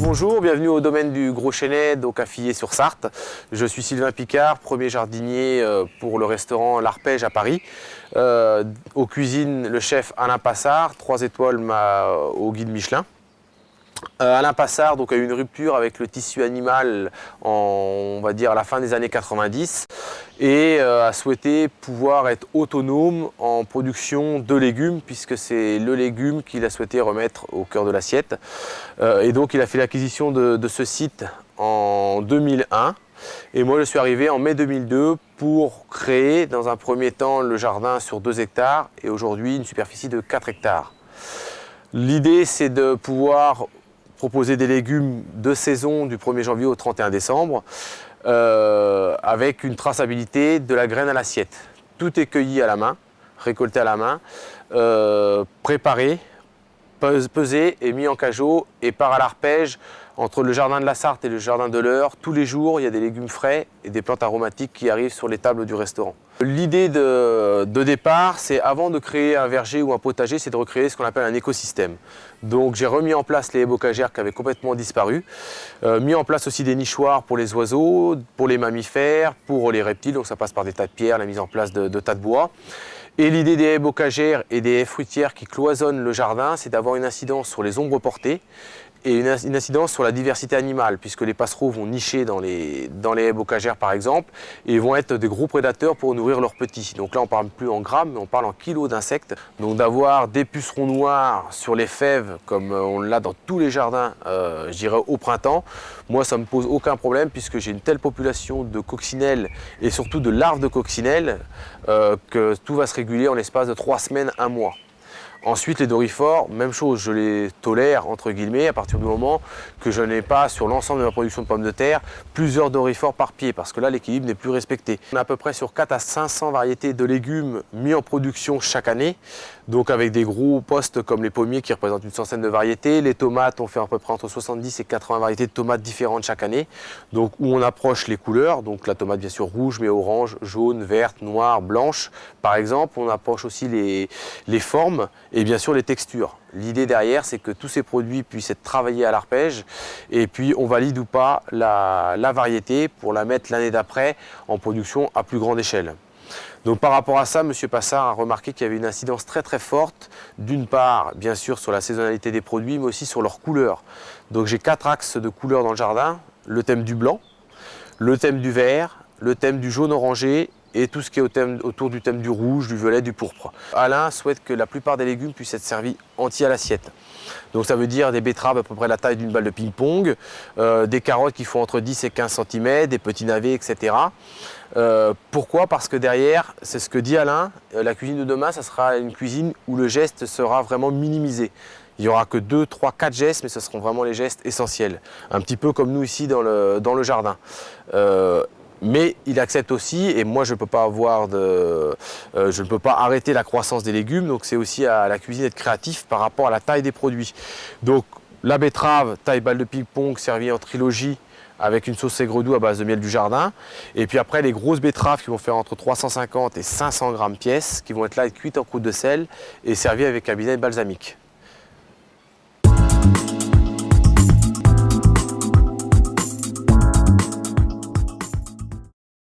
Bonjour, bienvenue au domaine du Gros Chênay, donc à Fillet-sur-Sarthe. Je suis Sylvain Picard, premier jardinier pour le restaurant L'Arpège à Paris. Aux cuisines, le chef Alain Passard, 3 étoiles au guide Michelin. Alain Passard donc, a eu une rupture avec le tissu animal on va dire à la fin des années 90 et a souhaité pouvoir être autonome en production de légumes puisque c'est le légume qu'il a souhaité remettre au cœur de l'assiette. Et donc il a fait l'acquisition de ce site en 2001 et moi je suis arrivé en mai 2002 pour créer dans un premier temps le jardin sur 2 hectares et aujourd'hui une superficie de 4 hectares. L'idée c'est de pouvoir proposer des légumes de saison du 1er janvier au 31 décembre avec une traçabilité de la graine à l'assiette. Tout est cueilli à la main, récolté à la main, préparé, pesé et mis en cajot et part à l'arpège entre le jardin de la Sarthe et le jardin de l'Eure. Tous les jours, il y a des légumes frais et des plantes aromatiques qui arrivent sur les tables du restaurant. L'idée de départ, c'est avant de créer un verger ou un potager, c'est de recréer ce qu'on appelle un écosystème. Donc j'ai remis en place les haies bocagères qui avaient complètement disparu, mis en place aussi des nichoirs pour les oiseaux, pour les mammifères, pour les reptiles, donc ça passe par des tas de pierres, la mise en place de tas de bois. Et l'idée des haies bocagères et des haies fruitières qui cloisonnent le jardin, c'est d'avoir une incidence sur les ombres portées et une incidence sur la diversité animale, puisque les passereaux vont nicher dans les haies bocagères par exemple, et vont être des gros prédateurs pour nourrir leurs petits. Donc là on ne parle plus en grammes, mais on parle en kilos d'insectes. Donc d'avoir des pucerons noirs sur les fèves, comme on l'a dans tous les jardins, je dirais au printemps, moi ça ne me pose aucun problème, puisque j'ai une telle population de coccinelles, et surtout de larves de coccinelles, que tout va se réguler en l'espace de 3 semaines, 1 mois. Ensuite, les doryphores, même chose, je les tolère entre guillemets à partir du moment que je n'ai pas sur l'ensemble de ma production de pommes de terre plusieurs doryphores par pied parce que là l'équilibre n'est plus respecté. On est à peu près sur 4 à 500 variétés de légumes mis en production chaque année, donc avec des gros postes comme les pommiers qui représentent une centaine de variétés. Les tomates, on fait à peu près entre 70 et 80 variétés de tomates différentes chaque année, donc où on approche les couleurs, donc la tomate bien sûr rouge mais orange, jaune, verte, noire, blanche par exemple. On approche aussi les formes et bien sûr les textures. L'idée derrière, c'est que tous ces produits puissent être travaillés à l'arpège et puis on valide ou pas la variété pour la mettre l'année d'après en production à plus grande échelle. Donc par rapport à ça, M. Passard a remarqué qu'il y avait une incidence très très forte, d'une part bien sûr sur la saisonnalité des produits, mais aussi sur leur couleur. Donc j'ai 4 axes de couleurs dans le jardin, le thème du blanc, le thème du vert, le thème du jaune orangé et tout ce qui est autour du thème du rouge, du violet, du pourpre. Alain souhaite que la plupart des légumes puissent être servis entiers à l'assiette. Donc ça veut dire des betteraves à peu près la taille d'une balle de ping-pong, des carottes qui font entre 10 et 15 cm, des petits navets, etc. Pourquoi? Parce que derrière, c'est ce que dit Alain, la cuisine de demain, ça sera une cuisine où le geste sera vraiment minimisé. Il n'y aura que 2, 3, 4 gestes, mais ce seront vraiment les gestes essentiels. Un petit peu comme nous ici dans le jardin. Mais il accepte aussi, et moi je ne peux pas je ne peux pas arrêter la croissance des légumes, donc c'est aussi à la cuisine d'être créatif par rapport à la taille des produits. Donc la betterave, taille balle de ping-pong, servie en trilogie avec une sauce aigre-doux à base de miel du jardin. Et puis après les grosses betteraves qui vont faire entre 350 et 500 grammes pièce, qui vont être là cuites en croûte de sel et servies avec un vinaigre balsamique.